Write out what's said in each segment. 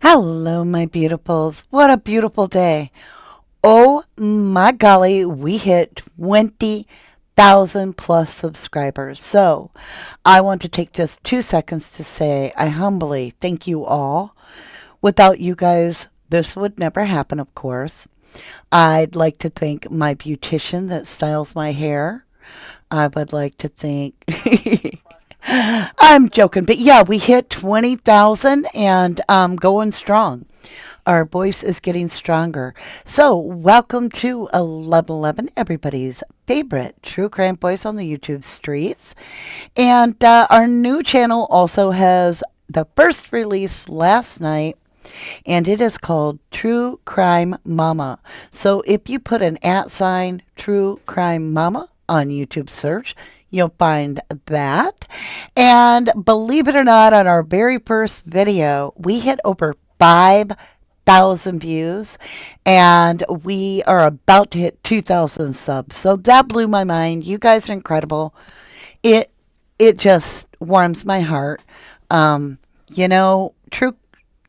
Hello, my beautifuls. What a beautiful day. Oh my golly, we hit 20,000 plus subscribers. So I want to take just 2 seconds to say I humbly thank you all. Without you guys, this would never happen, of course. I'd like to thank my beautician that styles my hair. I would like to thank. I'm joking, but yeah, we hit 20,000 and going strong. Our voice is getting stronger. So, welcome to 1111, everybody's favorite true crime voice on the YouTube streets. And our new channel also has the first release last night, and it is called True Crime Mama. So, if you put an @ sign True Crime Mama on YouTube search, you'll find that. And believe it or not, on our very first video, we hit over 5,000 views, and we are about to hit 2,000 subs. So that blew my mind. You guys are incredible. It it just warms my heart. You know,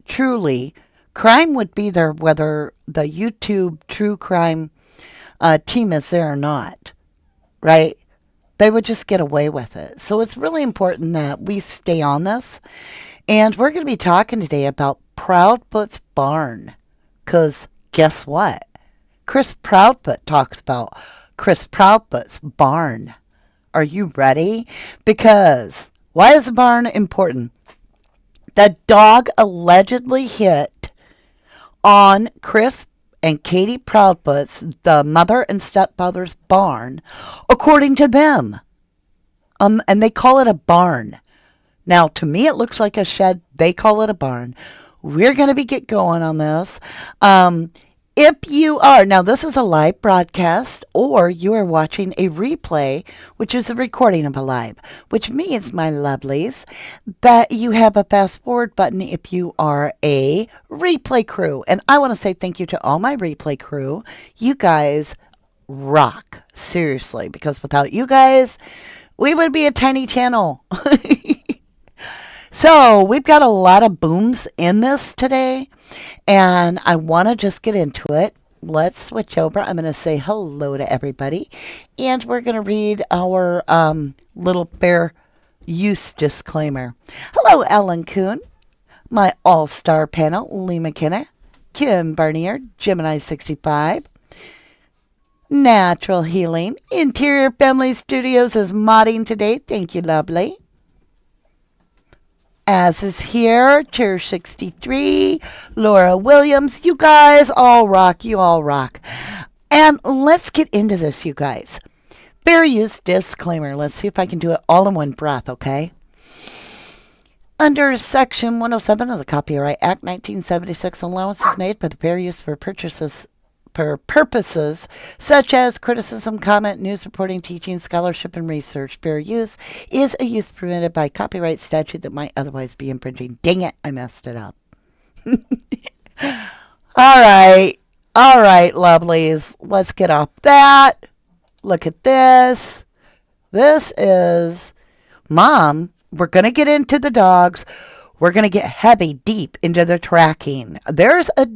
truly, crime would be there whether the YouTube true crime team is there or not, right? They would just get away with it. So it's really important that we stay on this. And we're going to be talking today about Proudfoot's barn. Because guess what? Chris Proudfoot talks about Chris Proudfoot's barn. Are you ready? Because why is the barn important? The dog allegedly hit on Chris and Katie Proudfoot's, the mother and stepfather's barn, according to them. And they call it a barn. Now, to me, it looks like a shed. They call it a barn. We're going to get going on this. If you are, now this is a live broadcast, or you are watching a replay, which is a recording of a live, which means, my lovelies, that you have a fast forward button if you are a replay crew. And I want to say thank you to all my replay crew. You guys rock, seriously, because without you guys, we would be a tiny channel. So we've got a lot of booms in this today, and I want to just get into it. Let's switch over. I'm going to say hello to everybody, and we're going to read our little fair use disclaimer. Hello, Ellen Kuhn, my all-star panel, Lee McKenna, Kim Barnier, Gemini 65, Natural Healing, Interior Family Studios is modding today. Thank you, lovely. As is here, Chair 63, Laura Williams. You guys all rock. You all rock. And let's get into this, you guys. Fair use disclaimer. Let's see if I can do it all in one breath, okay? Under Section 107 of the Copyright Act 1976, allowance is made for the fair use for purposes such as criticism, comment, news reporting, teaching, scholarship, and research. Fair use is a use permitted by copyright statute that might otherwise be infringing. Dang it, I messed it up. All right, lovelies. Let's get off that. Look at this. This is Mom. We're going to get into the dogs. We're going to get heavy, deep into the tracking. There's a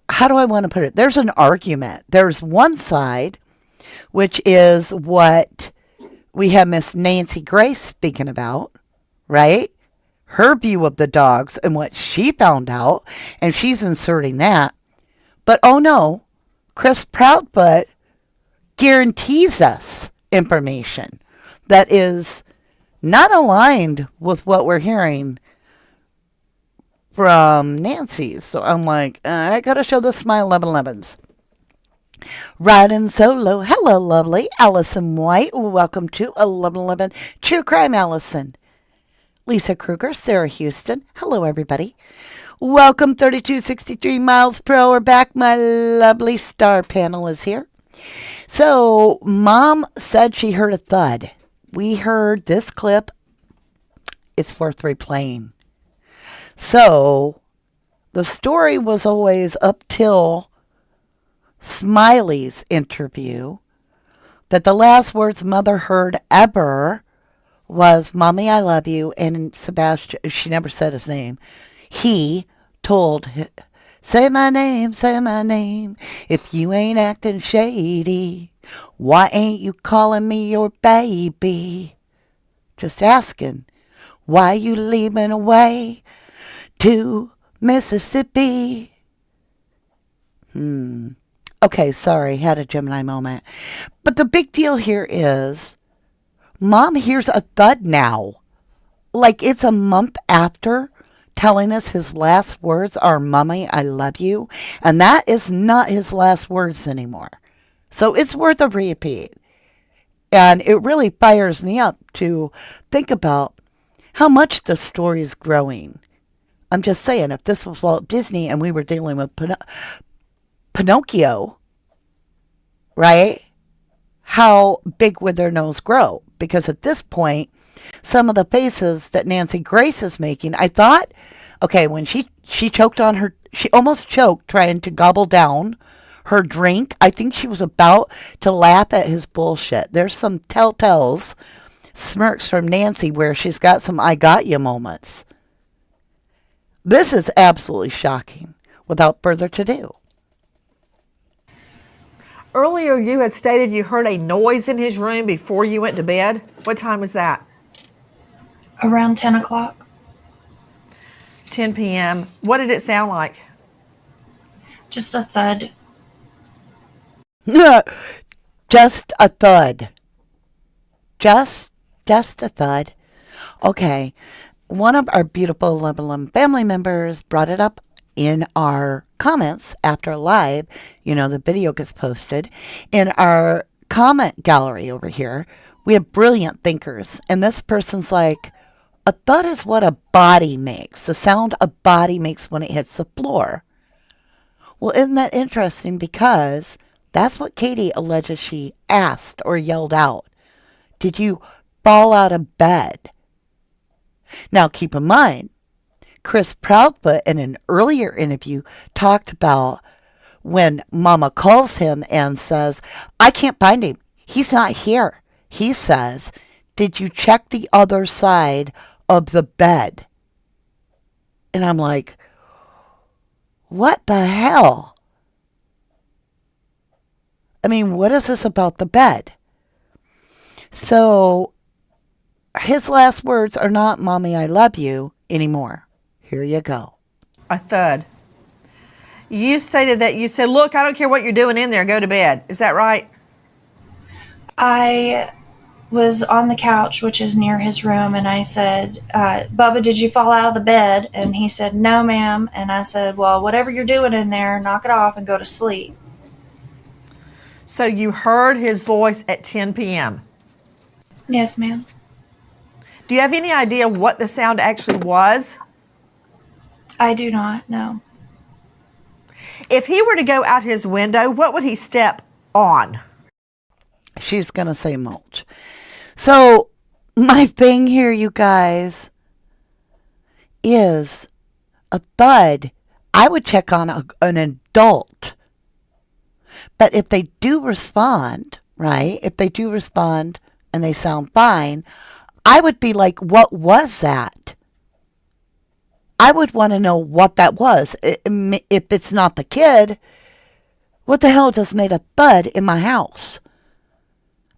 how do I want to put it? There's an argument. There's one side, which is what we have Miss Nancy Grace speaking about, right? Her view of the dogs and what she found out, and she's inserting that. But oh no, Chris Proudfoot guarantees us information that is not aligned with what we're hearing from Nancy. So I'm like, I gotta show this my 1111s. Riding solo. Hello, lovely. Allison White. Welcome to 1111 True Crime Allison. Lisa Kruger, Sarah Houston. Hello, everybody. Welcome, 3263 miles per hour back. My lovely star panel is here. So, Mom said she heard a thud. We heard this clip. It's worth replaying. So, the story was always up till Smiley's interview that the last words Mother heard ever was, "Mommy, I love you," and Sebastian, she never said his name. He told, say my name, say my name. If you ain't acting shady, why ain't you calling me your baby? Just asking, why you leaving away to Mississippi? Okay, sorry, had a Gemini moment. But the big deal here is Mom hears a thud now. Like it's a month after telling us his last words are, Mommy, I love you. And that is not his last words anymore. So it's worth a repeat. And it really fires me up to think about how much the story is growing. I'm just saying, if this was Walt Disney and we were dealing with Pinocchio, right? How big would their nose grow? Because at this point, some of the faces that Nancy Grace is making, I thought, okay, when she choked on her, she almost choked trying to gobble down her drink. I think she was about to laugh at his bullshit. There's some telltales smirks from Nancy where she's got some I got you moments. This is absolutely shocking. Without further ado. Earlier, you had stated you heard a noise in his room before you went to bed. What time was that? Around 10 o'clock. 10 p.m. What did it sound like? Just a thud. Just a thud. Just a thud. Okay. One of our beautiful 1111 family members brought it up in our comments after live. You know, the video gets posted. In our comment gallery over here, we have brilliant thinkers. And this person's like, a thud is what a body makes. The sound a body makes when it hits the floor. Well, isn't that interesting? Because that's what Katie alleges she asked or yelled out. Did you fall out of bed? Now, keep in mind, Chris Proudfoot in an earlier interview talked about when Mama calls him and says, I can't find him. He's not here. He says, did you check the other side of the bed? And I'm like, what the hell? I mean, what is this about the bed? So his last words are not, Mommy, I love you anymore. Here you go. A thud. You stated that you said, look, I don't care what you're doing in there. Go to bed. Is that right? I was on the couch, which is near his room, and I said, Bubba, did you fall out of the bed? And he said, no, ma'am. And I said, well, whatever you're doing in there, knock it off and go to sleep. So you heard his voice at 10 p.m.? Yes, ma'am. Do you have any idea what the sound actually was? I do not, no. If he were to go out his window, what would he step on? She's going to say mulch. So my thing here, you guys, is a thud. I would check on an adult. But if they do respond, right? If they do respond and they sound fine, I would be like, what was that? I would want to know what that was. If it's not the kid, what the hell just made a thud in my house?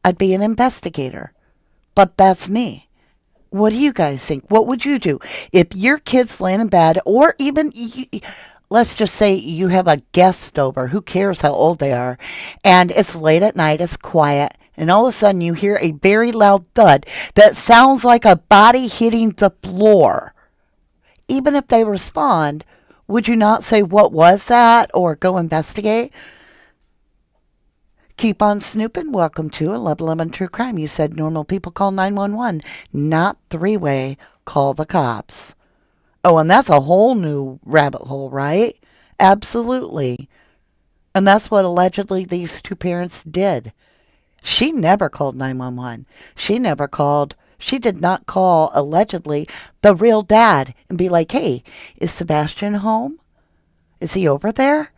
I'd be an investigator. But that's me. What do you guys think? What would you do? If your kid's laying in bed, or even, let's just say you have a guest over, who cares how old they are, and it's late at night, it's quiet, and all of a sudden you hear a very loud thud that sounds like a body hitting the floor. Even if they respond, would you not say, what was that? Or go investigate? Keep on snooping. Welcome to 1111 True Crime. You said normal people call 911, not three-way call the cops. Oh, and that's a whole new rabbit hole, right? Absolutely. And that's what allegedly these two parents did. She never called 911. She did not call, allegedly, the real dad and be like, hey, is Sebastian home? Is he over there?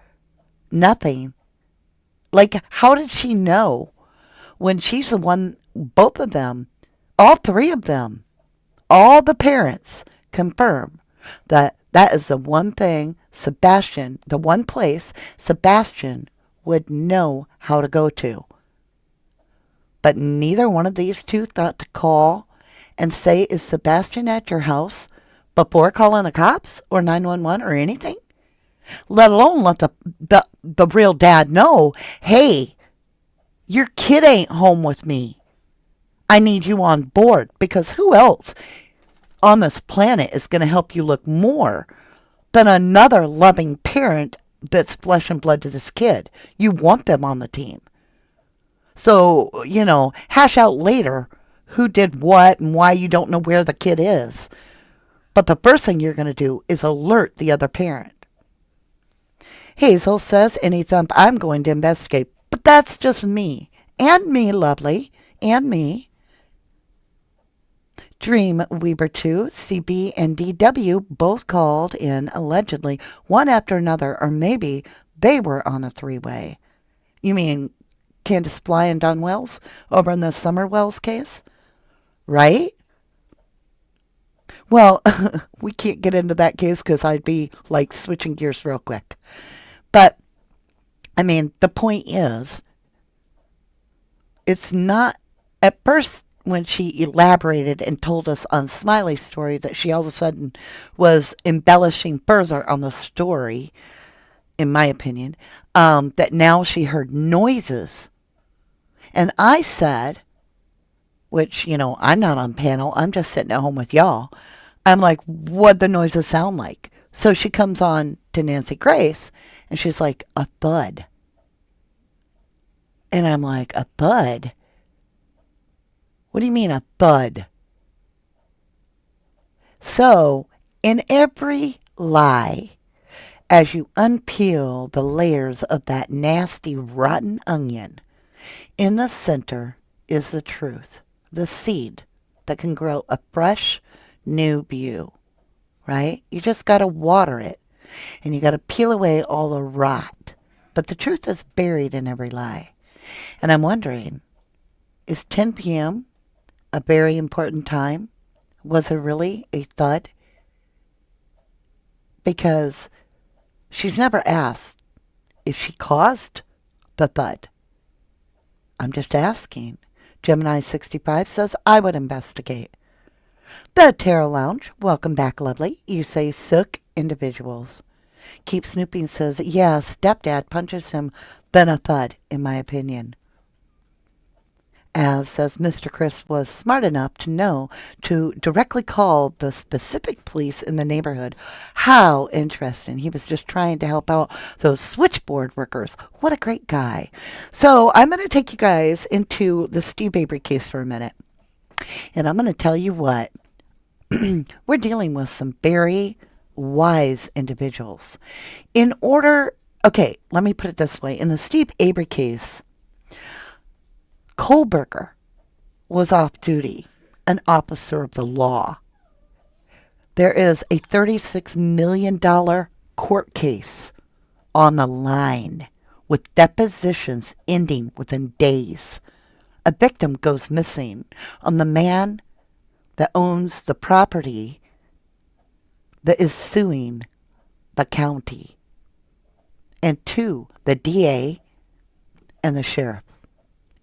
Nothing. Like, how did she know when she's the one, both of them, all three of them, all the parents confirm That is the one thing the one place Sebastian would know how to go to. But neither one of these two thought to call and say, is Sebastian at your house, before calling the cops or 911 or anything? Let alone let the real dad know, hey, your kid ain't home with me. I need you on board, because who else on this planet is going to help you look more than another loving parent that's flesh and blood to this kid? You want them on the team. So, hash out later who did what and why you don't know where the kid is. But the first thing you're going to do is alert the other parent. Hazel says, any thump, I'm going to investigate. But that's just me. And me, lovely. And me. Dream Weaver 2, CB, and DW both called in, allegedly, one after another, or maybe they were on a three-way. You mean Candace Bly and Don Wells over in the Summer Wells case? Right? Well, we can't get into that case because I'd be like switching gears real quick. But, I mean, the point is, it's not, at first, when she elaborated and told us on Smiley's story that she all of a sudden was embellishing further on the story, in my opinion, that now she heard noises. And I said, which, I'm not on panel, I'm just sitting at home with y'all. I'm like, what'd the noises sound like? So she comes on to Nancy Grace, and she's like, a thud. And I'm like, a thud? What do you mean a thud? So, in every lie, as you unpeel the layers of that nasty, rotten onion, in the center is the truth, the seed that can grow a fresh, new view, right? You just got to water it, and you got to peel away all the rot. But the truth is buried in every lie. And I'm wondering, is 10 p.m. a very important time? Was it really a thud? Because she's never asked if she caused the thud. I'm just asking. Gemini 65 says, I would investigate. The Tarot Lounge, welcome back, lovely. You say sook individuals. Keep Snooping says, yeah, stepdad punches him, then a thud, in my opinion. As says, Mr. Chris was smart enough to know to directly call the specific police in the neighborhood. How interesting. He was just trying to help out those switchboard workers. What a great guy. So I'm going to take you guys into the Steve Avery case for a minute. And I'm going to tell you what. We're dealing with some very wise individuals. Okay, let me put it this way. In the Steve Avery case, Kohlberger was off duty, an officer of the law. There is a $36 million court case on the line with depositions ending within days. A victim goes missing on the man that owns the property that is suing the county. And two, the DA and the sheriff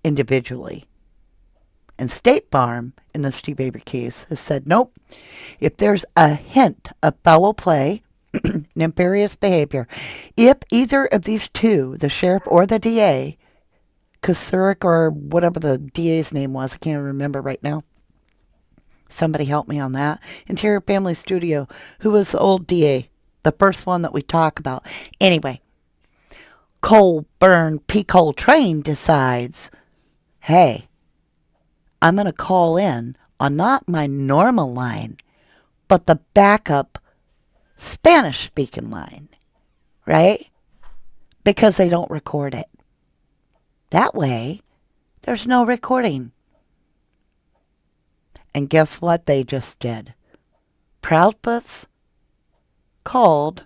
individually. And State Farm, in the Steve Avery case, has said, nope, if there's a hint of foul play, nefarious behavior, if either of these two, the sheriff or the DA, Kusurik or whatever the DA's name was, I can't remember right now. Somebody help me on that. Interior Family Studio, who was the old DA, the first one that we talk about. Anyway, Colburn P. Coltrane decides, hey, I'm going to call in on not my normal line, but the backup Spanish-speaking line, right? Because they don't record it. That way, there's no recording. And guess what they just did? Proudfoot's called,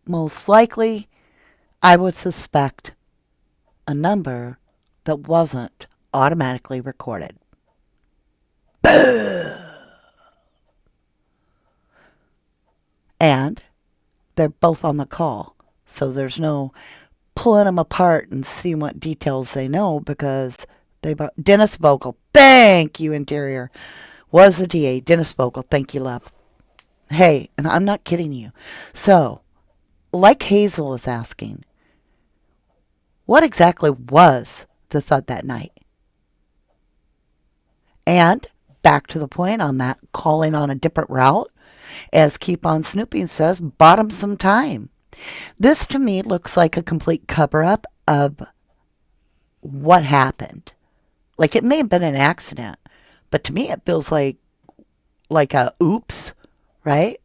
most likely, I would suspect, a number that wasn't automatically recorded. And they're both on the call. So there's no pulling them apart and seeing what details they know because Dennis Vogel. Thank you, Interior. Was the DA. Dennis Vogel. Thank you, love. Hey, and I'm not kidding you. So, like Hazel is asking, what exactly was the thud that night? And back to the point on that, calling on a different route, as Keep On Snooping says, bought him some time. This to me looks like a complete cover up of what happened. Like it may have been an accident, but to me it feels like a oops, right?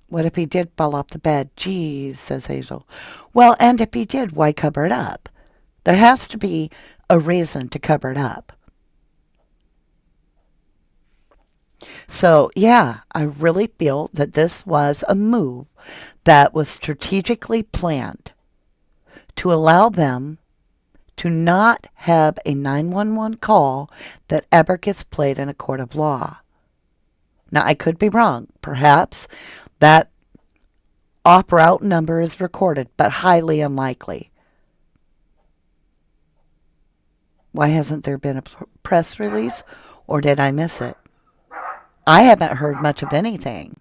What if he did fall off the bed? Geez, says Hazel. Well, and if he did, why cover it up? There has to be a reason to cover it up. So, yeah, I really feel that this was a move that was strategically planned to allow them to not have a 911 call that ever gets played in a court of law. Now, I could be wrong. Perhaps that off-route number is recorded, but highly unlikely. Why hasn't there been a press release, or did I miss it? I haven't heard much of anything.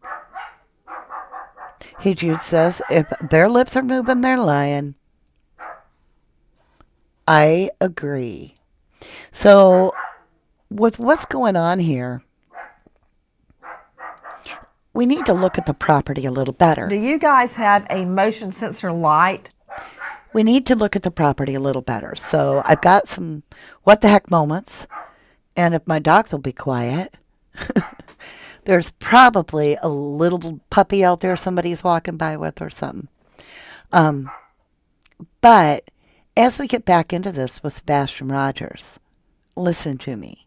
Hey, Jude says, if their lips are moving, they're lying. I agree. So, with what's going on here, we need to look at the property a little better. Do you guys have a motion sensor light? We need to look at the property a little better. So, I've got some what the heck moments. And if my dogs will be quiet, there's probably a little puppy out there somebody's walking by with or something. But as we get back into this with Sebastian Rogers, listen to me.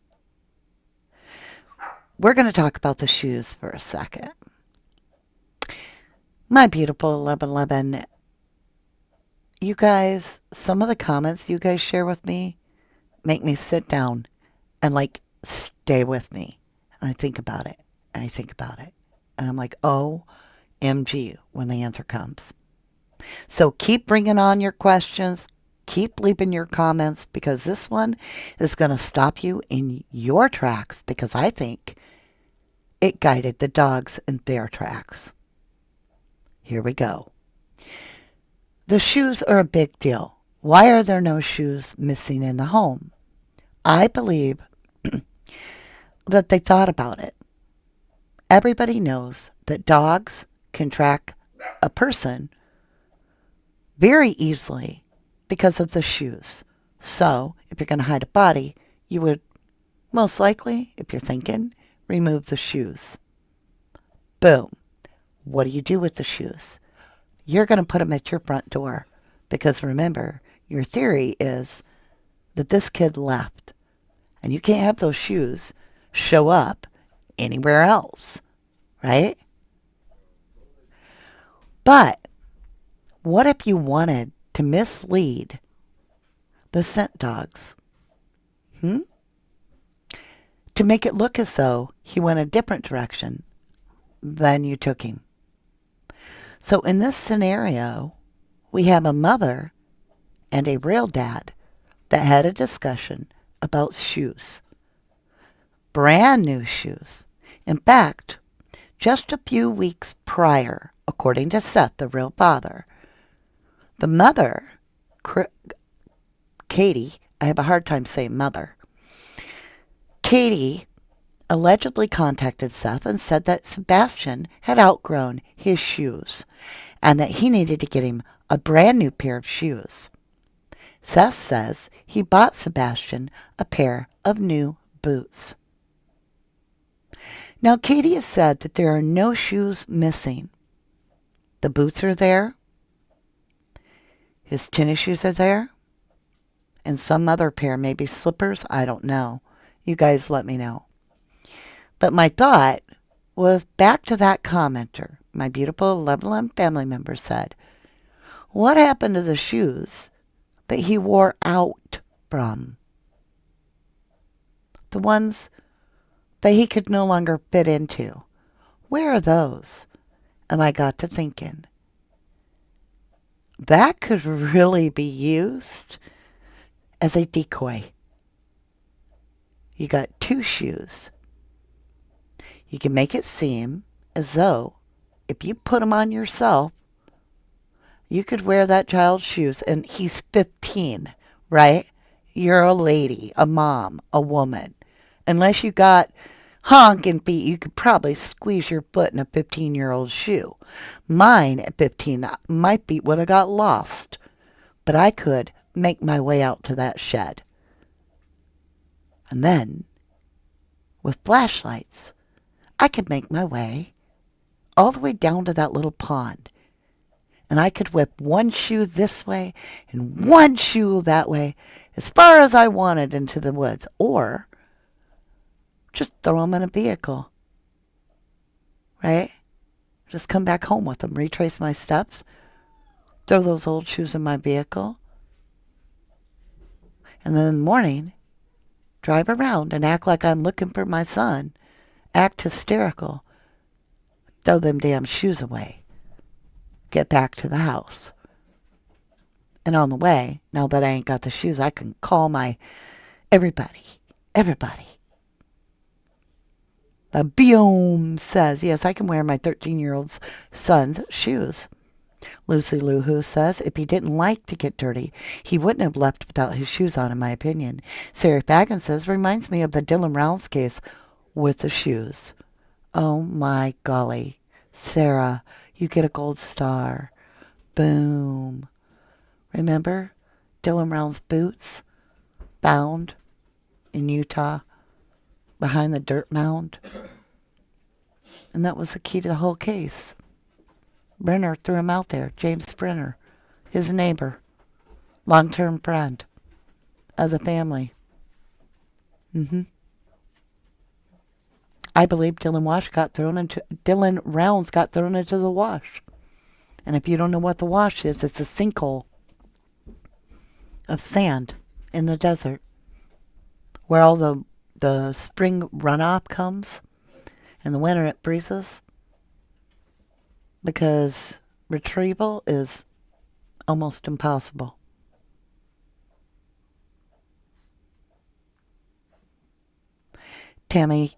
We're going to talk about the shoes for a second. My beautiful 1111, you guys, some of the comments you guys share with me make me sit down and stay with me. And I think about it, and I think about it. And I'm like, OMG, when the answer comes. So keep bringing on your questions. Keep leaving your comments because this one is going to stop you in your tracks because I think it guided the dogs in their tracks. Here we go. The shoes are a big deal. Why are there no shoes missing in the home? I believe that they thought about it. Everybody knows that dogs can track a person very easily because of the shoes. So, if you're going to hide a body, you would most likely, if you're thinking, remove the shoes. Boom. What do you do with the shoes? You're going to put them at your front door because remember, your theory is that this kid left and you can't have those shoes show up anywhere else, right? But what if you wanted to mislead the scent dogs? To make it look as though he went a different direction than you took him. So in this scenario, we have a mother and a real dad that had a discussion about shoes. Brand new shoes. In fact, just a few weeks prior, according to Seth, the real father, the mother, Katie, I have a hard time saying mother, Katie allegedly contacted Seth and said that Sebastian had outgrown his shoes and that he needed to get him a brand new pair of shoes. Seth says he bought Sebastian a pair of new boots. Now, Katie has said that there are no shoes missing. The boots are there. His tennis shoes are there. And some other pair, maybe slippers. I don't know. You guys let me know. But my thought was back to that commenter. My beautiful Level M family member said, what happened to the shoes that he wore out from? The ones that he could no longer fit into. Where are those? And I got to thinking, that could really be used as a decoy. You got two shoes. You can make it seem as though if you put them on yourself, you could wear that child's shoes, and he's 15, right? You're a lady, a mom, a woman. Unless you got honking feet, you could probably squeeze your foot in a 15-year-old shoe. Mine at 15, my feet would have got lost. But I could make my way out to that shed. And then, with flashlights, I could make my way all the way down to that little pond. And I could whip one shoe this way and one shoe that way as far as I wanted into the woods. Or just throw them in a vehicle. Right? Just come back home with them, retrace my steps, throw those old shoes in my vehicle. And then in the morning, drive around and act like I'm looking for my son. Act hysterical. Throw them damn shoes away. Get back to the house. And on the way, now that I ain't got the shoes, I can call my everybody. The biome says, yes, I can wear my 13-year-old son's shoes. Lucy Lou Who says, if he didn't like to get dirty, he wouldn't have left without his shoes on, in my opinion. Sarah Baggins says, reminds me of the Dylan Rounds case with the shoes. Oh my golly. Sarah, you get a gold star. Boom. Remember Dylan Rounds' boots? Found in Utah behind the dirt mound. And that was the key to the whole case. Brenner threw him out there. James Brenner, his neighbor, long-term friend of the family. I believe Dylan Rounds got thrown into the wash. And if you don't know what the wash is, it's a sinkhole of sand in the desert where all the spring runoff comes. In the winter it freezes because retrieval is almost impossible. Tammy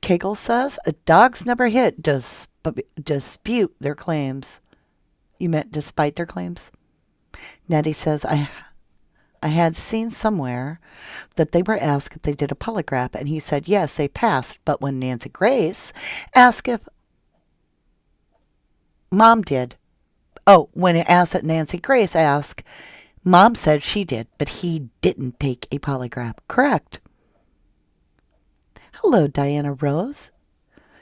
Kegel says, dogs never hit dispute their claims. You meant despite their claims? Nettie says, I had seen somewhere that they were asked if they did a polygraph, and he said, yes, they passed. But when Nancy Grace asked if Mom did, when it asked that Nancy Grace asked, Mom said she did, but he didn't take a polygraph. Correct. Hello, Diana Rose.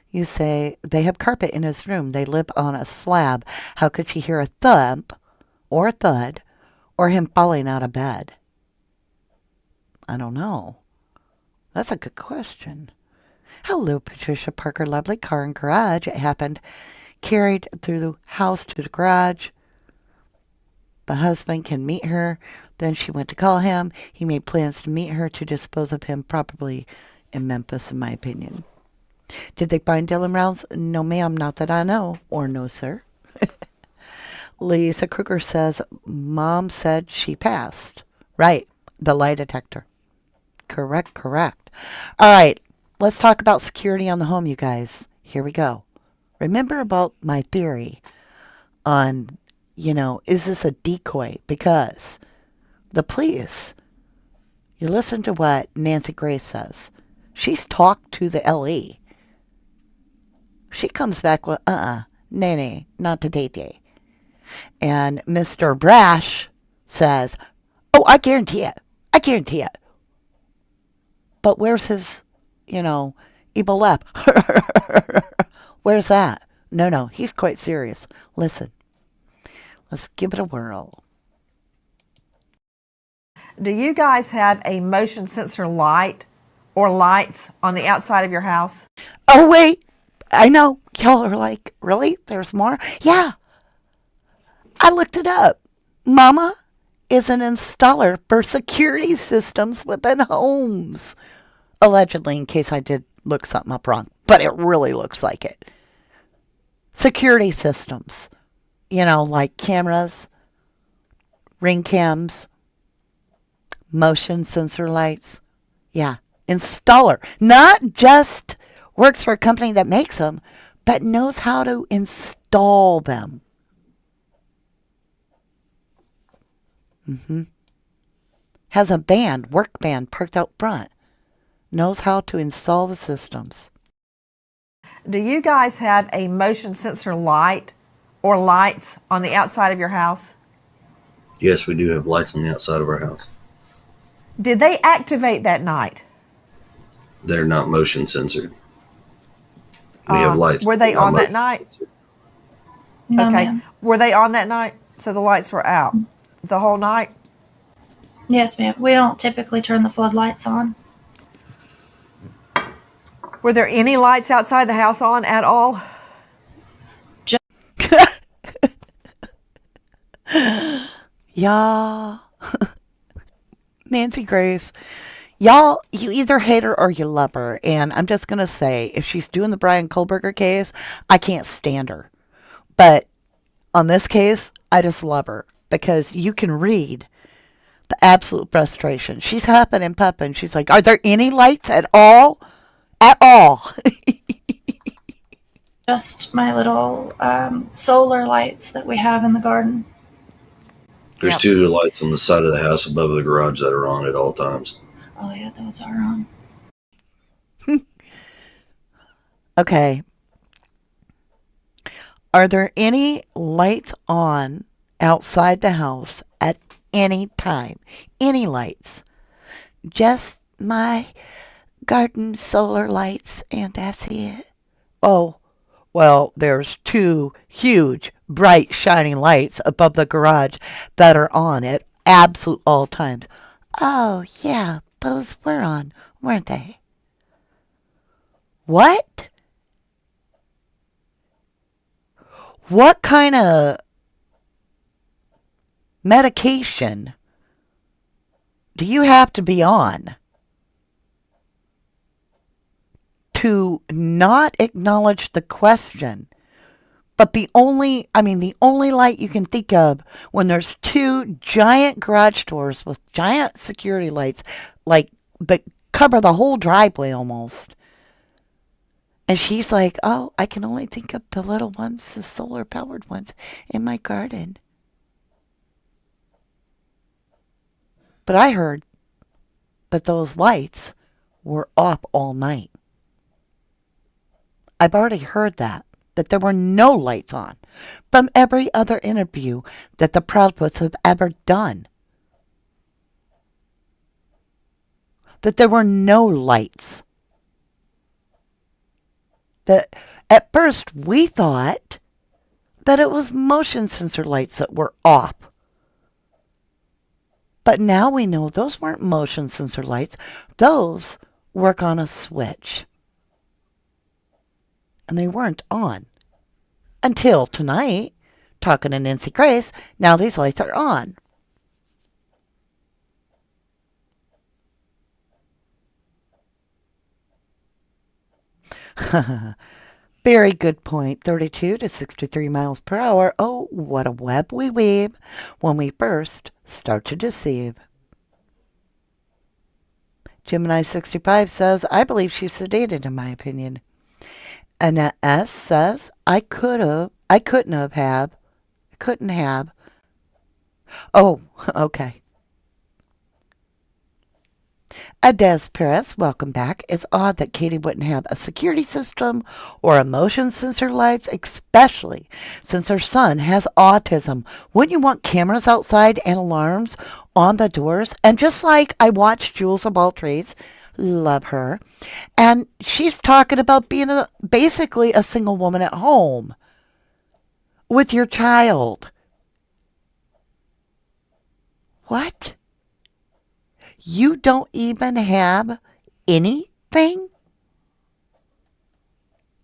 You say, they have carpet in his room. They live on a slab. How could she hear a thump or a thud or him falling out of bed? I don't know. That's a good question. Hello, Patricia Parker Lovely. Car and garage. It happened. Carried through the house to the garage. The husband can meet her. Then she went to call him. He made plans to meet her to dispose of him, probably in Memphis, in my opinion. Did they find Dylan Rounds? No, ma'am, not that I know. Or no, sir. Lisa Kruger says, Mom said she passed. Right, the lie detector. Correct. All right, let's talk about security on the home, you guys. Here we go. Remember about my theory on, is this a decoy? Because the police, you listen to what Nancy Grace says. She's talked to the LE. She comes back with, nay, not today. And Mr. Brash says, oh, I guarantee it. But where's his, evil lap? Where's that? No, he's quite serious. Listen, let's give it a whirl. Do you guys have a motion sensor light or lights on the outside of your house? Oh, wait. I know. Y'all are like, really? There's more? Yeah. I looked it up. Mama is an installer for security systems within homes. Allegedly, in case I did look something up wrong, but it really looks like it. Security systems, like cameras, ring cams, motion sensor lights. Yeah, installer. Not just works for a company that makes them, but knows how to install them. Has a work band parked out front. Knows how to install the systems. Do you guys have a motion sensor light or lights on the outside of your house? Yes, we do have lights on the outside of our house. Did they activate that night? They're not motion censored. We have lights. Were they on that night? Censored. No, Okay. ma'am. Were they on that night? So the lights were out the whole night? Yes, ma'am. We don't typically turn the floodlights on. Were there any lights outside the house on at all? Y'all. Nancy Grace. Y'all, you either hate her or you love her. And I'm just going to say, if she's doing the Brian Kohlberger case, I can't stand her. But on this case, I just love her because you can read the absolute frustration. She's huffing and puffing. She's like, are there any lights at all? At all. Just my little solar lights that we have in the garden. There's Yep. 2 lights on the side of the house above the garage that are on at all times. Oh, yeah, those are on. Okay. Are there any lights on outside the house at any time? Any lights? Just my garden solar lights, and that's it. Oh, well, there's 2 huge, bright, shining lights above the garage that are on at absolute all times. Oh, yeah, those were on, weren't they? What? What kind of medication do you have to be on to not acknowledge the question? But the only light you can think of when there's 2 giant garage doors with giant security lights, like, that cover the whole driveway almost. And she's like, oh, I can only think of the little ones, the solar powered ones in my garden. But I heard that those lights were up all night. I've already heard that there were no lights on from every other interview that the Proudfoots have ever done. That there were no lights. That at first we thought that it was motion sensor lights that were off. But now we know those weren't motion sensor lights. Those work on a switch. And they weren't on. Until tonight, talking to Nancy Grace, now these lights are on. Very good point. 32 to 63 miles per hour. Oh, what a web we weave when we first start to deceive. Gemini 65 says, I believe she's sedated, in my opinion. Annette S says, I couldn't have. Oh, okay. Adez Perez, welcome back. It's odd that Katie wouldn't have a security system or a motion sensor lights, especially since her son has autism. Wouldn't you want cameras outside and alarms on the doors? And just like I watched Jules of All Trades, love her, and she's talking about being basically a single woman at home with your child. What? You don't even have anything?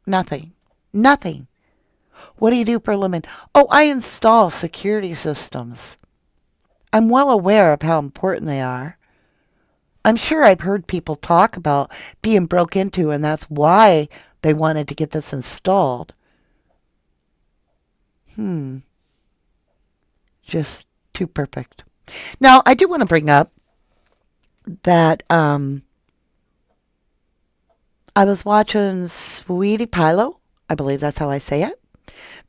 Nothing. Nothing. What do you do for a living? Oh, I install security systems. I'm well aware of how important they are. I'm sure I've heard people talk about being broke into, and that's why they wanted to get this installed. Just too perfect. Now, I do want to bring up that I was watching Sweetie Pilo. I believe that's how I say it.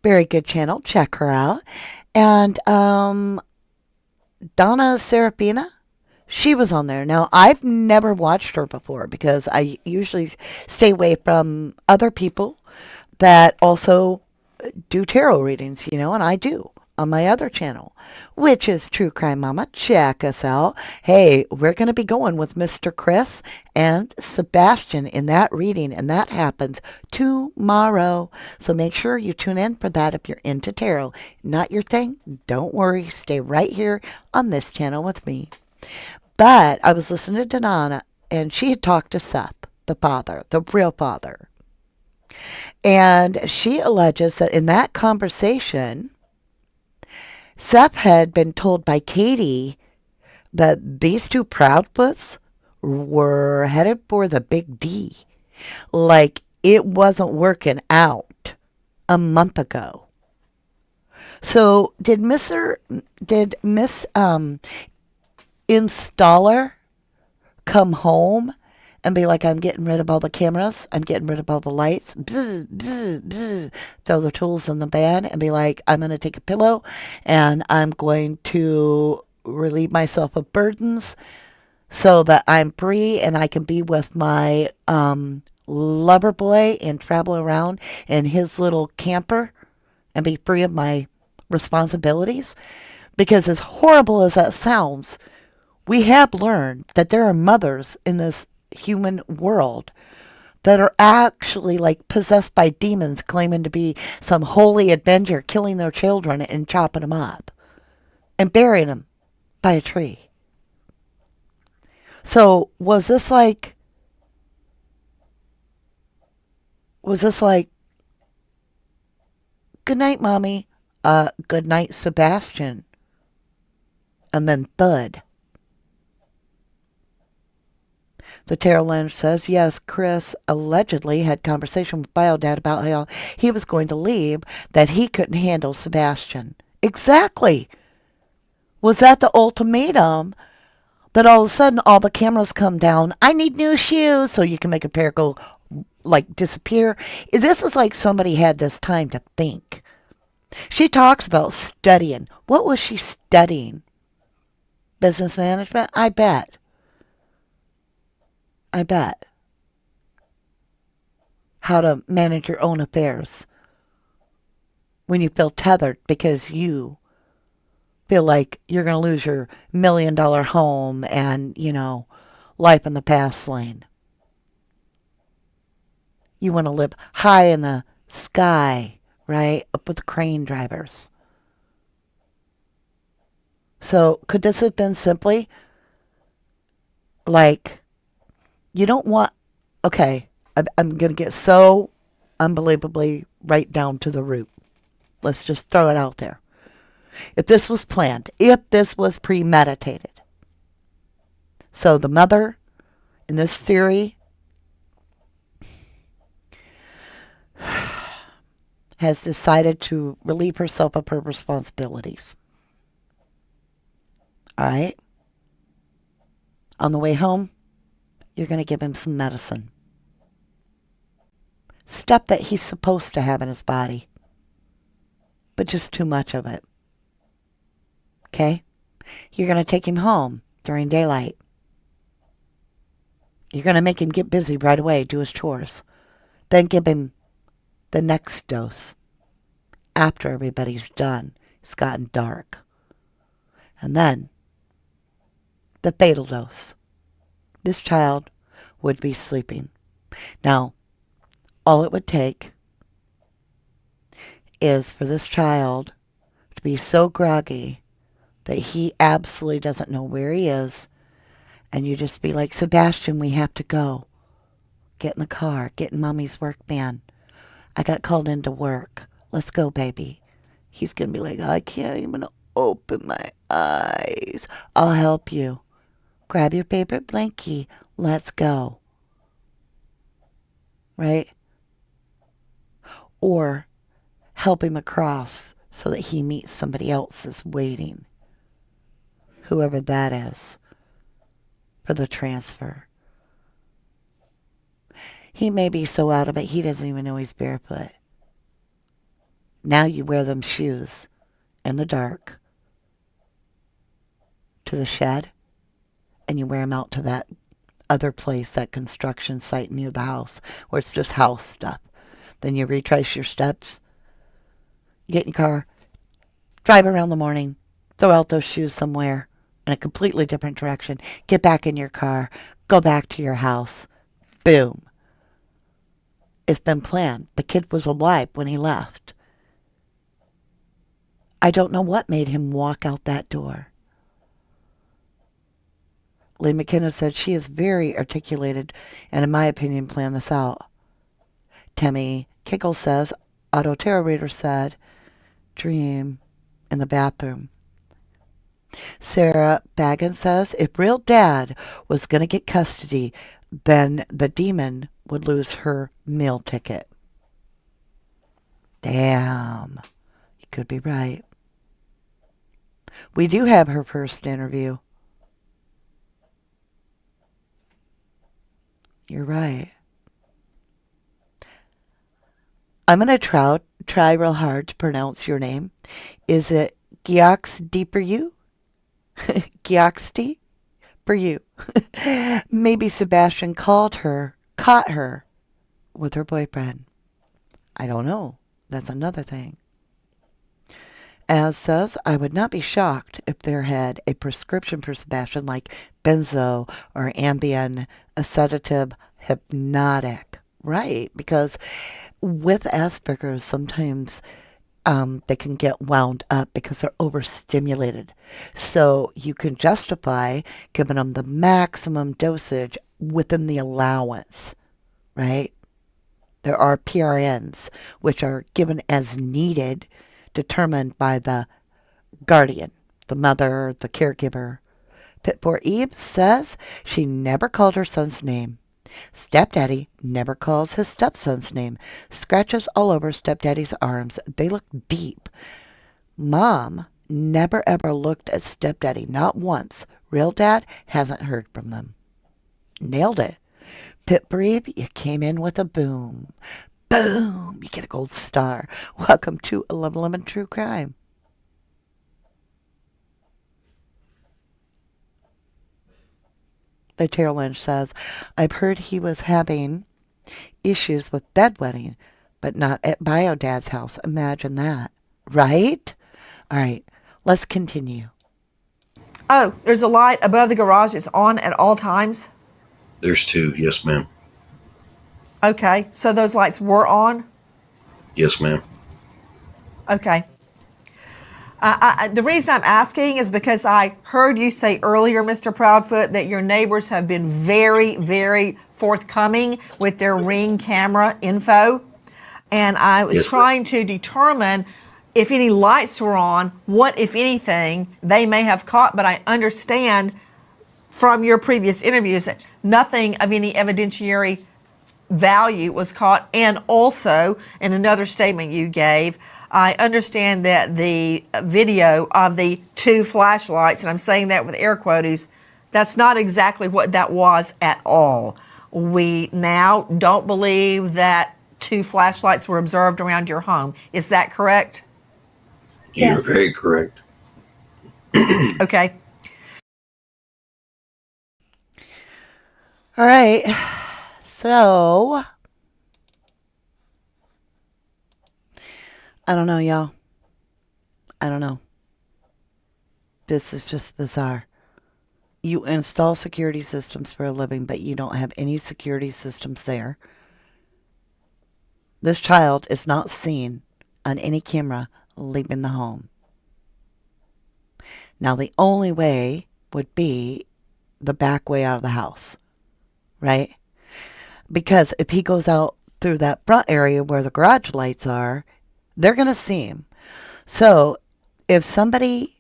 Very good channel. Check her out. And Donna Serafina, she was on there. Now, I've never watched her before because I usually stay away from other people that also do tarot readings, and I do on my other channel, which is True Crime Mama. Check us out. Hey, we're going to be going with Mr. Chris and Sebastian in that reading, and that happens tomorrow. So make sure you tune in for that if you're into tarot. Not your thing? Don't worry. Stay right here on this channel with me. But I was listening to Donna, and she had talked to Seth, the father, the real father. And she alleges that in that conversation, Seth had been told by Katie that these two Proudfoots were headed for the big D. Like it wasn't working out a month ago. So did Miss Installer come home and be like, I'm getting rid of all the cameras, I'm getting rid of all the lights, bzz, bzz, bzz, throw the tools in the van and be like, I'm going to take a pillow and I'm going to relieve myself of burdens so that I'm free and I can be with my lover boy and travel around in his little camper and be free of my responsibilities? Because as horrible as that sounds, we have learned that there are mothers in this human world that are actually like possessed by demons claiming to be some holy avenger, killing their children and chopping them up and burying them by a tree. So was this like good night, mommy, good night, Sebastian, and then thud? The tarot lens says, yes, Chris allegedly had conversation with Biodad about how he was going to leave, that he couldn't handle Sebastian. Exactly. Was that the ultimatum that all of a sudden all the cameras come down? I need new shoes so you can make a pair go like disappear. This is like somebody had this time to think. She talks about studying. What was she studying? Business management? I bet. How to manage your own affairs when you feel tethered because you feel like you're going to lose your $1 million home and, life in the fast lane. You want to live high in the sky, right? Up with the crane drivers. So could this have been simply like, you don't want, okay, I'm going to get so unbelievably right down to the root. Let's just throw it out there. If this was planned, if this was premeditated. So the mother in this theory has decided to relieve herself of her responsibilities. All right? On the way home, you're going to give him some medicine. Stuff that he's supposed to have in his body. But just too much of it. Okay? You're going to take him home during daylight. You're going to make him get busy right away, do his chores. Then give him the next dose. After everybody's done, it's gotten dark. And then the fatal dose. This child would be sleeping. Now, all it would take is for this child to be so groggy that he absolutely doesn't know where he is, and you just be like, Sebastian, we have to go. Get in the car. Get in Mommy's work van. I got called into work. Let's go, baby. He's going to be like, I can't even open my eyes. I'll help you. grab your favorite blankie, let's go. Right? Or help him across so that he meets somebody else that's waiting, whoever that is, for the transfer. He may be so out of it he doesn't even know he's barefoot. Now you wear them shoes in the dark to the shed, and you wear them out to that other place, that construction site near the house, where it's just house stuff. Then you retrace your steps, get in your car, drive around the morning, throw out those shoes somewhere in a completely different direction, get back in your car, go back to your house. Boom. It's been planned. The kid was alive when he left. I don't know what made him walk out that door. Lee McKenna said she is very articulated and, in my opinion, planned this out. Tammy Kickle says, Auto Tarot Reader said, dream in the bathroom. Sarah Baggins says, if real dad was going to get custody, then the demon would lose her meal ticket. Damn. You could be right. We do have her first interview. You're right. I'm going to try real hard to pronounce your name. Is it Gyoxdi for you? Gyoxdi for you. Maybe Sebastian caught her with her boyfriend. I don't know. That's another thing. As says, I would not be shocked if there had a prescription for Sebastian like benzo or Ambien, a sedative, hypnotic. Right, because with Asperger's, sometimes they can get wound up because they're overstimulated. So you can justify giving them the maximum dosage within the allowance, right? There are PRNs, which are given as needed, determined by the guardian, the mother, the caregiver. Pit4 Eve says she never called her son's name. Stepdaddy never calls his stepson's name. Scratches all over Stepdaddy's arms. They look deep. Mom never ever looked at Stepdaddy, not once. Real dad hasn't heard from them. Nailed it. Pit4 Eve, you came in with a boom. Boom! You get a gold star. Welcome to 11 True Crime. The Tarot Lynch says, I've heard he was having issues with bedwetting, but not at Biodad's house. Imagine that. Right? All right, let's continue. Oh, there's a light above the garage. It's on at all times? There's two. Yes, ma'am. Okay, so those lights were on? Yes, ma'am. Okay. The reason I'm asking is because I heard you say earlier, Mr. Proudfoot, that your neighbors have been very, very forthcoming with their Ring camera info. And I was trying to determine if any lights were on, what, if anything, they may have caught. But I understand from your previous interviews that nothing of any evidentiary value was caught. And also, in another statement you gave, I understand that the video of the two flashlights, and I'm saying that with air quotes, that's not exactly what that was at all. We now don't believe that two flashlights were observed around your home. Is that correct? You're very correct. Okay. All right. So, I don't know, y'all. I don't know. This is just bizarre. You install security systems for a living, but you don't have any security systems there. This child is not seen on any camera leaving the home. Now, the only way would be the back way out of the house, right? Because if he goes out through that front area where the garage lights are, they're going to see him. So if somebody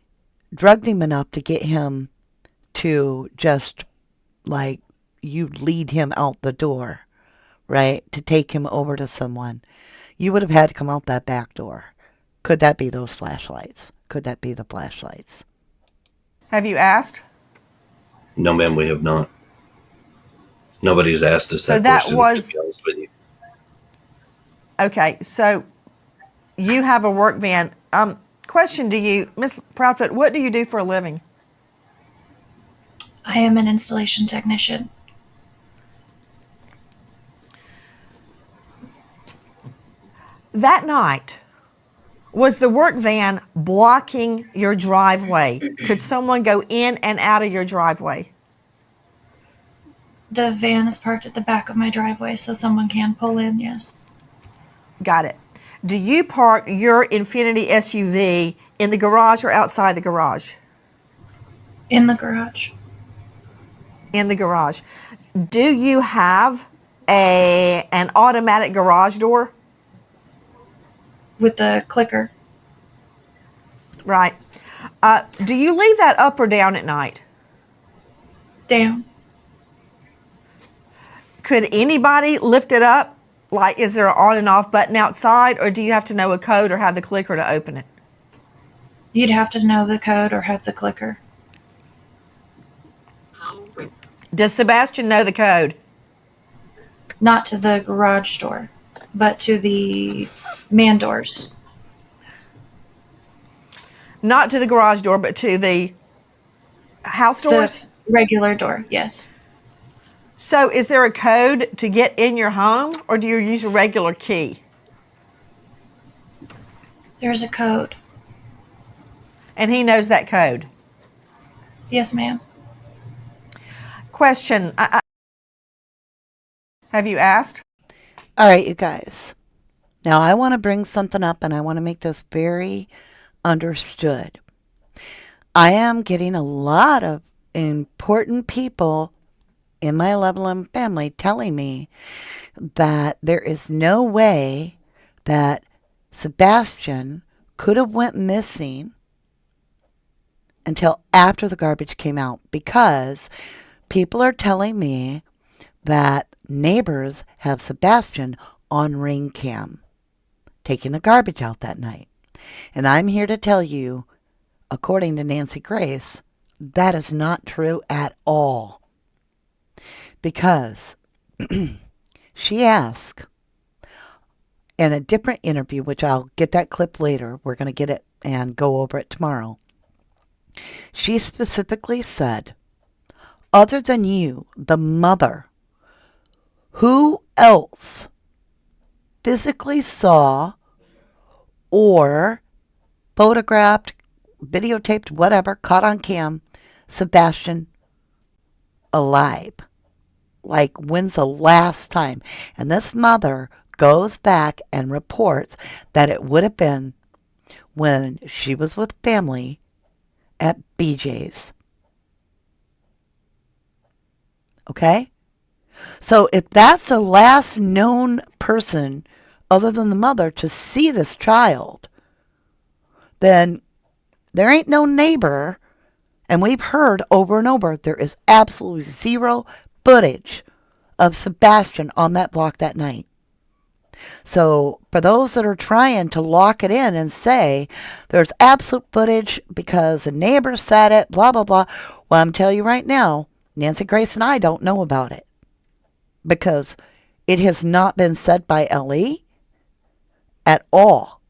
drugged him enough to get him to just like you lead him out the door, right? To take him over to someone. You would have had to come out that back door. Could that be those flashlights? Could that be the flashlights? Have you asked? No, ma'am, we have not. Nobody's asked us So that that question. was- To be honest with you. Okay, so you have a work van. Question to you, Miss Proudfoot, what do you do for a living? I am an installation technician. That night, was the work van blocking your driveway? Could someone go in and out of your driveway? The van is parked at the back of my driveway, so someone can pull in, yes. Got it. Do you park your Infiniti SUV in the garage or outside the garage? In the garage. In the garage. Do you have an automatic garage door? With the clicker. Right. Do you leave that up or down at night? Down. Could anybody lift it up? Like, is there an on and off button outside, or do you have to know a code or have the clicker to open it? You'd have to know the code or have the clicker. Does Sebastian know the code? Not to the garage door, but to the man doors. Not to the garage door, but to the house doors? The regular door, yes. So is there a code to get in your home, or do you use a regular key? There's a code. And he knows that code. Yes, ma'am. Question. Have you asked? All right, you guys. Now, I want to bring something up, and I want to make this very understood. I am getting a lot of important people in my 11 family telling me that there is no way that Sebastian could have went missing until after the garbage came out, because people are telling me that neighbors have Sebastian on ring cam taking the garbage out that night. And I'm here to tell you, according to Nancy Grace, that is not true at all. Because she asked in a different interview, which I'll get that clip later, we're going to get it and go over it tomorrow. She specifically said, other than you, the mother, who else physically saw or photographed, videotaped, whatever, caught on cam, Sebastian alive? Like, when's the last time? And this mother goes back and reports that it would have been when she was with family at BJ's. Okay? So if that's the last known person other than the mother to see this child, then there ain't no neighbor. And we've heard over and over, there is absolutely zero footage of Sebastian on that block that night. So for those that are trying to lock it in and say there's absolute footage because the neighbor said it, blah, blah, blah. Well, I'm telling you right now, Nancy Grace and I don't know about it, because it has not been said by Ellie at all.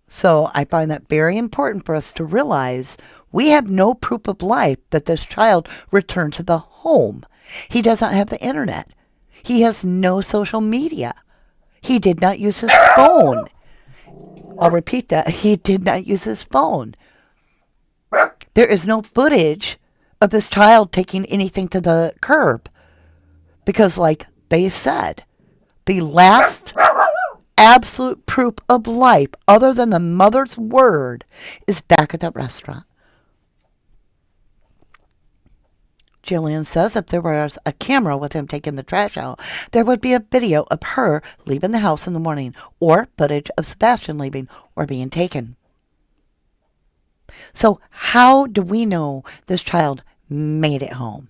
So I find that very important for us to realize we have no proof of life that this child returned to the home. He doesn't have the internet. He has no social media. He did not use his phone. I'll repeat that. He did not use his phone. There is no footage of this child taking anything to the curb. Because like they said, the last absolute proof of life, other than the mother's word, is back at that restaurant. Jillian says if there was a camera with him taking the trash out, there would be a video of her leaving the house in the morning, or footage of Sebastian leaving or being taken. So how do we know this child made it home?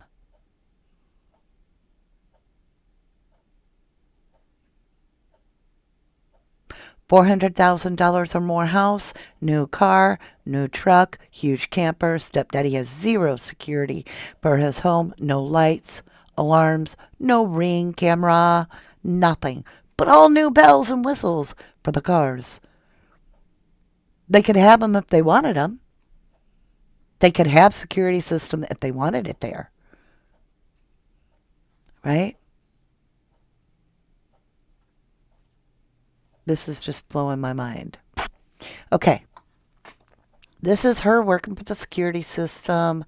$400,000 or more house, new car, new truck, huge camper. Stepdaddy has zero security for his home, no lights, alarms, no ring camera, nothing. But all new bells and whistles for the cars. They could have them if they wanted them. They could have security system if they wanted it there. Right? This is just blowing my mind. Okay. This is her working with the security system.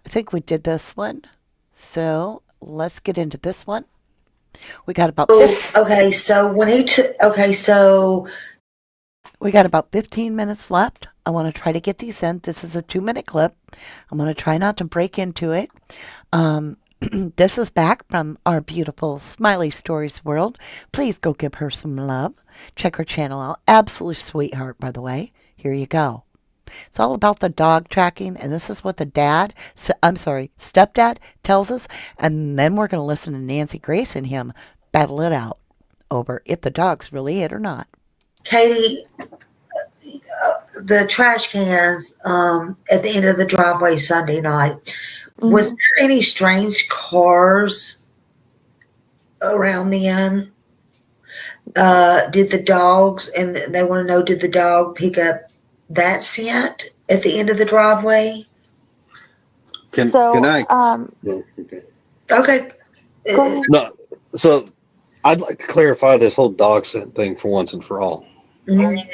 I think we did this one. So let's get into this one. We got about Okay, so when he took, okay, so we got about 15 minutes left. I want to try to get these in. This is a 2-minute clip. I'm going to try not to break into it. This is back from our beautiful Smiley Stories world. Please go give her some love. Check her channel out. Absolute sweetheart, by the way. Here you go. It's all about the dog tracking, and this is what the stepdad tells us, and then we're going to listen to Nancy Grace and him battle it out over if the dog's really it or not. Katie, the trash cans at the end of the driveway Sunday night, was there any strange cars around then? Did the dogs, and they want to know, did the dog pick up that scent at the end of the driveway? Can I? No, okay. Okay. Go ahead. No, so I'd like to clarify this whole dog scent thing for once and for all. Mhm.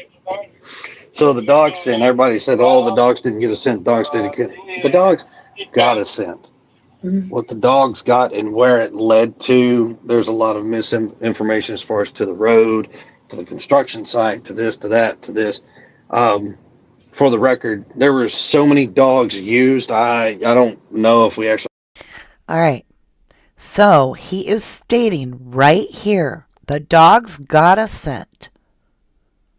So the dog scent, everybody said, oh, the dogs didn't get a scent. Dogs didn't get. The dogs got a scent. Mhm. What the dogs got and where it led to, there's a lot of misinformation as far as to the road, to the construction site, to this, to that, to this. For the record, there were so many dogs used. I don't know if we actually. All right. So he is stating right here, the dog's got a scent.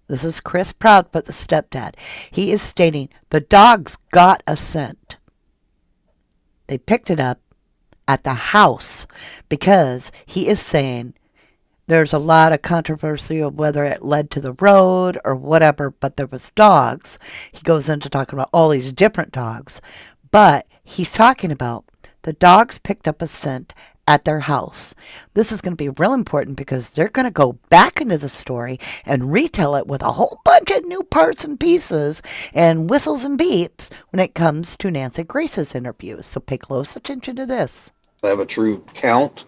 This is Chris Proudfoot, the stepdad. He is stating the dog's got a scent. They picked it up at the house because he is saying there's a lot of controversy of whether it led to the road or whatever, but there was dogs. He goes into talking about all these different dogs, but he's talking about the dogs picked up a scent at their house. This is going to be real important because they're going to go back into the story and retell it with a whole bunch of new parts and pieces and whistles and beeps when it comes to Nancy Grace's interviews. So pay close attention to this. Have a true count.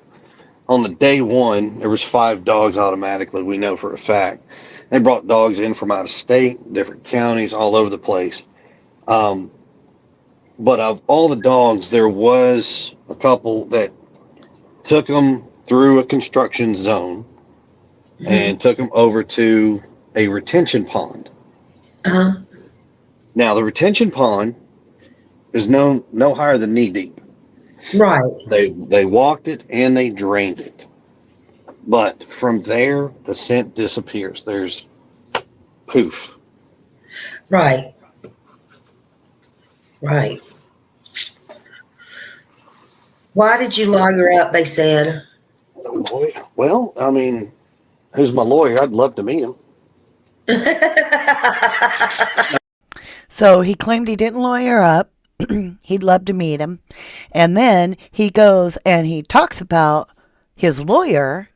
On the day one, there was 5 dogs automatically, we know for a fact. They brought dogs in from out of state, different counties, all over the place. But of all the dogs, there was a couple that took them through a construction zone and took them over to a retention pond. Uh-huh. Now, the retention pond is no higher than knee deep. Right. They walked it and they drained it. But from there, the scent disappears. There's poof. Right. Right. Why did you lawyer up, they said? Well, I mean, who's my lawyer? I'd love to meet him. So he claimed he didn't lawyer up. He'd love to meet him. And then he goes and he talks about his lawyer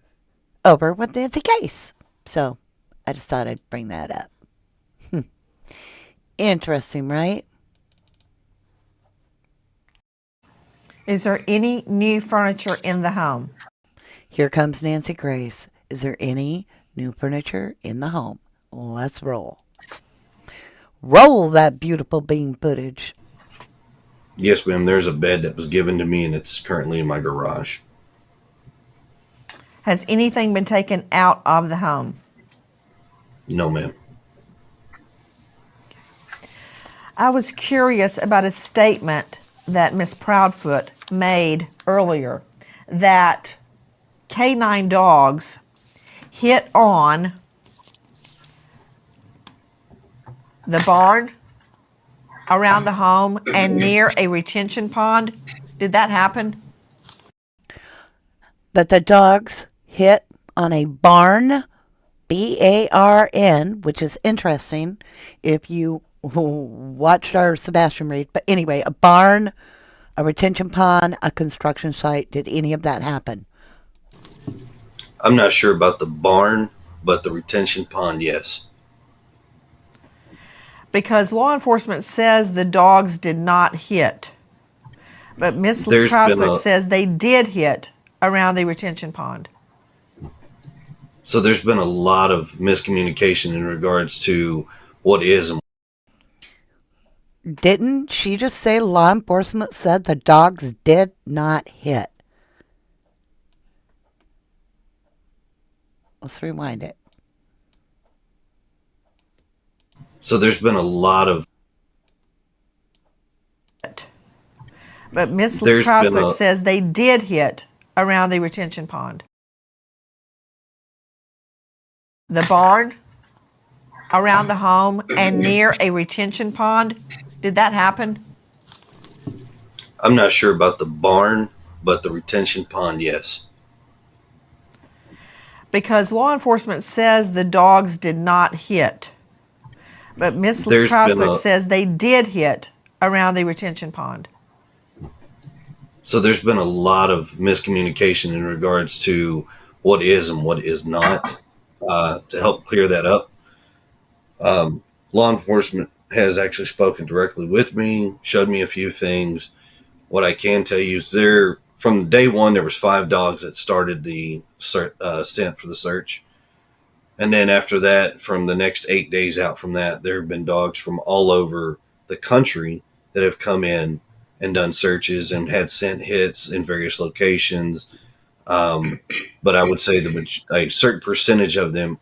over with Nancy Case. So I just thought I'd bring that up. Interesting, right? Is there any new furniture in the home? Here comes Nancy Grace. Is there any new furniture in the home? Let's roll. Roll that beautiful beam footage. Yes, ma'am. There's a bed that was given to me, and it's currently in my garage. Has anything been taken out of the home? No, ma'am. I was curious about a statement that Miss Proudfoot made earlier, that canine dogs hit on the barn around the home and near a retention pond. Did that happen? That the dogs hit on a barn, BARN, which is interesting if you watched our Sebastian read. But anyway, a barn, a retention pond, a construction site. Did any of that happen? I'm not sure about the barn, but the retention pond, yes. Because law enforcement says the dogs did not hit. But Miss Proudfoot says they did hit around the retention pond. So there's been a lot of miscommunication in regards to what is and Didn't she just say law enforcement said the dogs did not hit? Let's rewind it. so there's been a lot of But Miss There's been Proudfoot a- says they did hit around the retention pond. The barn, around the home, and near a retention pond. Did that happen? I'm not sure about the barn, but the retention pond, yes. Because law enforcement says the dogs did not hit. But Miss There's been Proudfoot a- says they did hit around the retention pond. So there's been a lot of miscommunication in regards to what is and what is not. To help clear that up, law enforcement has actually spoken directly with me, showed me a few things. What I can tell you is from day one, there was 5 dogs that started the scent for the search. And then after that, from the next 8 days out from that, there have been dogs from all over the country that have come in and done searches and had scent hits in various locations. But I would say a certain percentage of them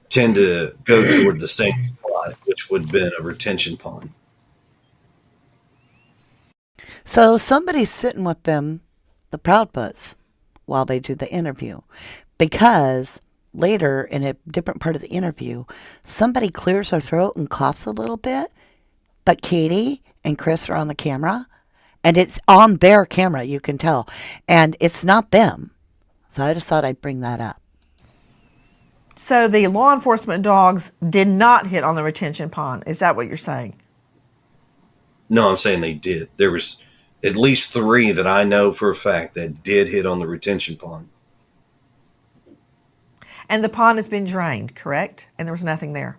tend to go toward the same spot, which would have been a retention pond. So somebody's sitting with them, the Proudfoots, while they do the interview. Because later in a different part of the interview, somebody clears their throat and coughs a little bit, but Katie and Chris are on the camera, and it's on their camera, you can tell. And it's not them. So I just thought I'd bring that up. So the law enforcement dogs did not hit on the retention pond. Is that what you're saying? No, I'm saying they did. There was at least 3 that I know for a fact that did hit on the retention pond. And the pond has been drained, correct? And there was nothing there.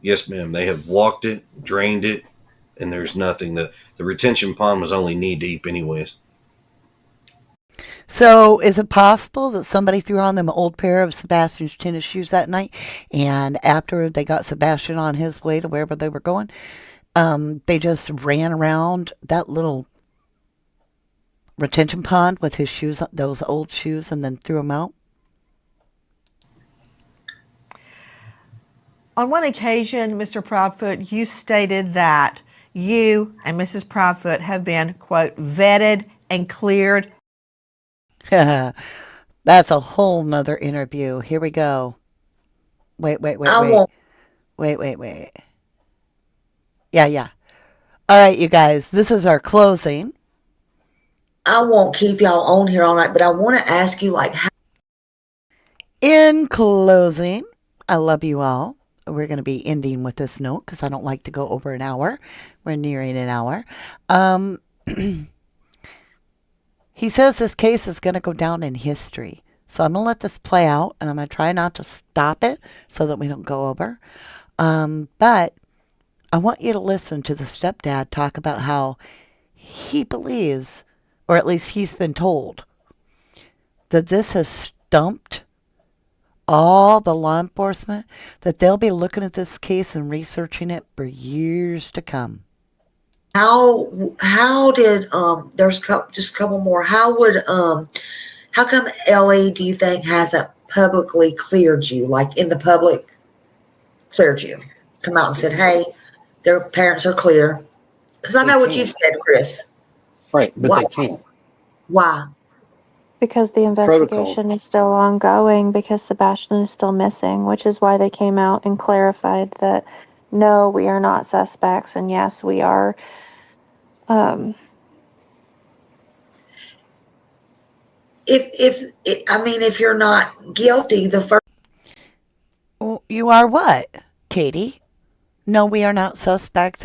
Yes, ma'am. They have walked it, drained it, and there's nothing. The retention pond was only knee deep anyways. So is it possible that somebody threw on them an old pair of Sebastian's tennis shoes that night, and after they got Sebastian on his way to wherever they were going, they just ran around that little retention pond with his shoes, those old shoes, and then threw them out? On one occasion, Mr. Proudfoot, you stated that you and Mrs. Proudfoot have been, quote, vetted and cleared. That's a whole nother interview. Here we go. Wait. Yeah. All right, you guys, this is our closing. I won't keep y'all on here all night, but I want to ask you, like, In closing, I love you all. We're going to be ending with this note because I don't like to go over an hour. We're nearing an hour. He says this case is going to go down in history. So I'm going to let this play out, and I'm going to try not to stop it so that we don't go over. But I want you to listen to the stepdad talk about how he believes, or at least he's been told, that this has stumped all the law enforcement, that they'll be looking at this case and researching it for years to come. how did there's just a couple more. How come Ellie, do you think, hasn't publicly cleared you, like in the public cleared you, come out and said, hey, their parents are clear? Because I know what you've said, Chris. Right, but Why? they can't. Why? Because the Protocol. investigation is still ongoing, because Sebastian is still missing, which is why they came out and clarified that no, we are not suspects, and yes, we are. If you're not guilty, the first You are what, Katie? No, we are not suspect.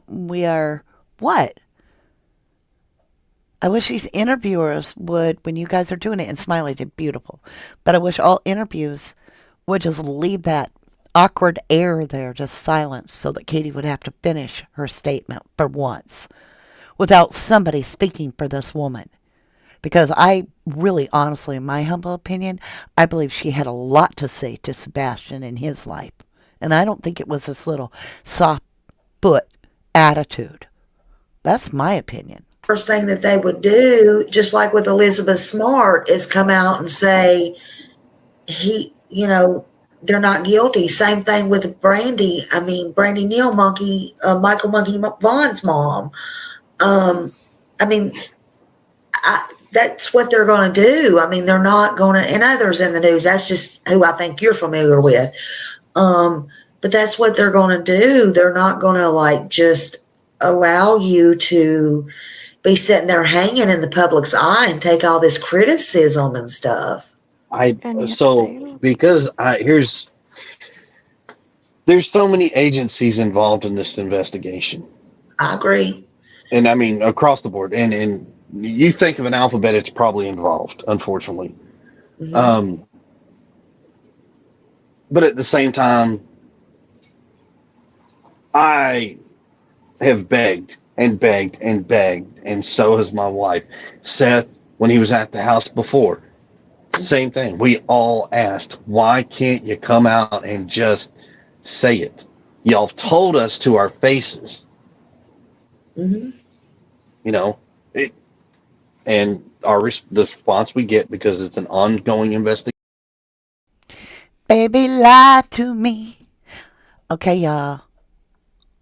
We are what? I wish these interviewers would, when you guys are doing it, and Smiley did beautiful, but I wish all interviews would just leave that awkward air there, just silence, so that Katie would have to finish her statement for once without somebody speaking for this woman. Because I really, honestly, in my humble opinion, I believe she had a lot to say to Sebastian in his life. And I don't think it was this little soft foot attitude. That's my opinion. thing that they would do, just like with Elizabeth Smart, is come out and say they're not guilty. Same thing with Brandy. I mean, Brandy Neal Monkey, Michael Monkey Vaughn's mom. That's what they're going to do. I mean, they're not going to, and others in the news. That's just who I think you're familiar with. But that's what they're going to do. They're not going to just allow you to be sitting there hanging in the public's eye and take all this criticism and stuff. There's so many agencies involved in this investigation. I agree. And I mean, across the board. And you think of an alphabet, it's probably involved, unfortunately. Mm-hmm. But at the same time, I have begged and begged and begged, and so has my wife. Seth, when he was at the house before, same thing. We all asked, why can't you come out and just say it? Y'all told us to our faces. Mm-hmm. And the response we get, because it's an ongoing investigation. Baby, lie to me. Okay, y'all.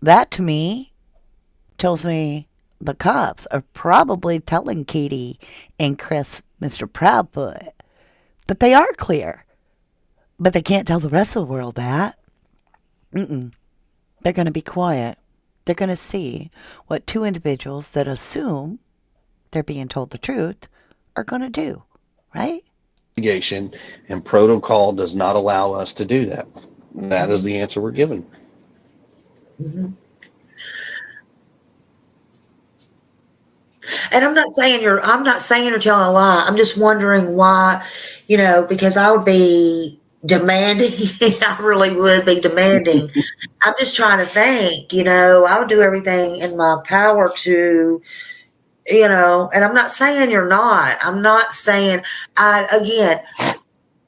That to me tells me the cops are probably telling Katie and Chris, Mr. Proudfoot, that they are clear. But they can't tell the rest of the world that. They're going to be quiet. They're going to see what two individuals that assume they're being told the truth are going to do, right? And protocol does not allow us to do that. That is the answer we're given. Mm-hmm. And I'm not saying you're telling a lie. I'm just wondering why, because I would be demanding. I really would be demanding. I'm just trying to think, I would do everything in my power to, and I'm not saying you're not. I'm not saying, again,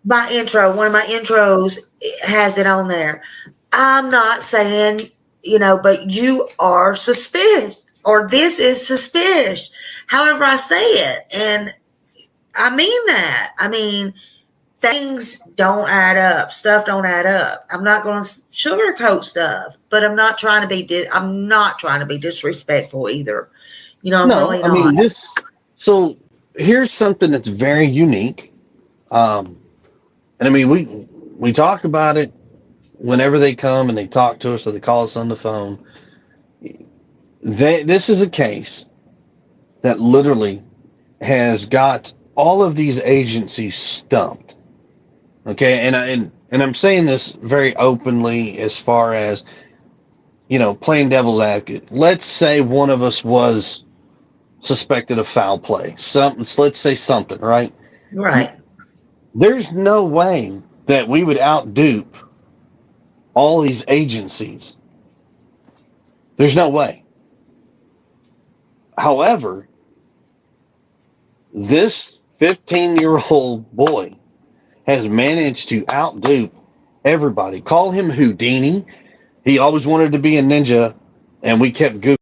my intro, one of my intros has it on there. I'm not saying, but you are suspicious, or this is suspicious, however I say it. And I mean that. I mean, things don't add up. Stuff don't add up. I'm not going to sugarcoat stuff, but I'm not trying to be disrespectful either. I'm really not. So here's something that's very unique. And I mean, we talk about it whenever they come and they talk to us or they call us on the phone. This is a case that literally has got all of these agencies stumped. Okay, and I'm saying this very openly, as far as, playing devil's advocate. Let's say one of us was suspected of foul play. Let's say something, right? Right. There's no way that we would outdupe all these agencies. There's no way. However, this 15-year-old boy has managed to outdupe everybody. Call him Houdini. He always wanted to be a ninja, and we kept goofing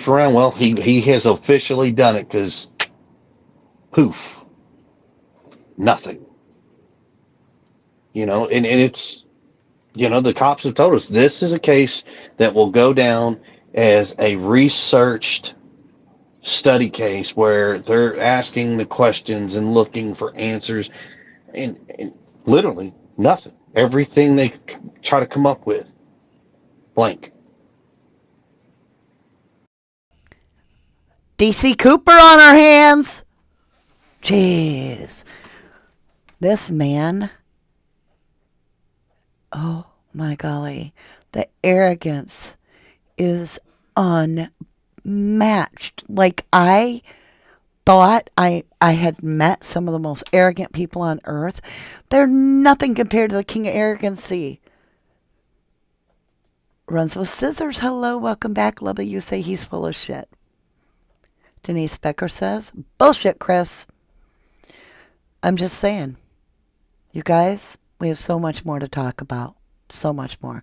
around. Well, he has officially done it, because poof, nothing. And it's, the cops have told us this is a case that will go down as a researched study case where they're asking the questions and looking for answers, and literally nothing. Everything they try to come up with, blank. DC Cooper on our hands. Jeez. This man. Oh my golly. The arrogance is unmatched. Like, I thought I had met some of the most arrogant people on earth. They're nothing compared to the king of arrogancy. Runs with scissors. Hello, welcome back. Lovely, you say he's full of shit. Denise Becker says, bullshit, Chris. I'm just saying. You guys, we have so much more to talk about. So much more.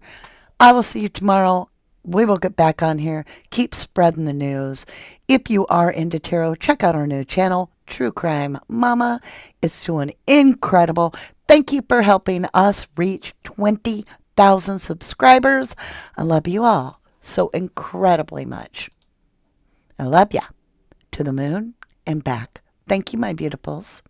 I will see you tomorrow. We will get back on here. Keep spreading the news. If you are into tarot, check out our new channel, True Crime Mama. It's doing incredible. Thank you for helping us reach 20,000 subscribers. I love you all so incredibly much. I love ya. To the moon and back. Thank you, my beautifuls.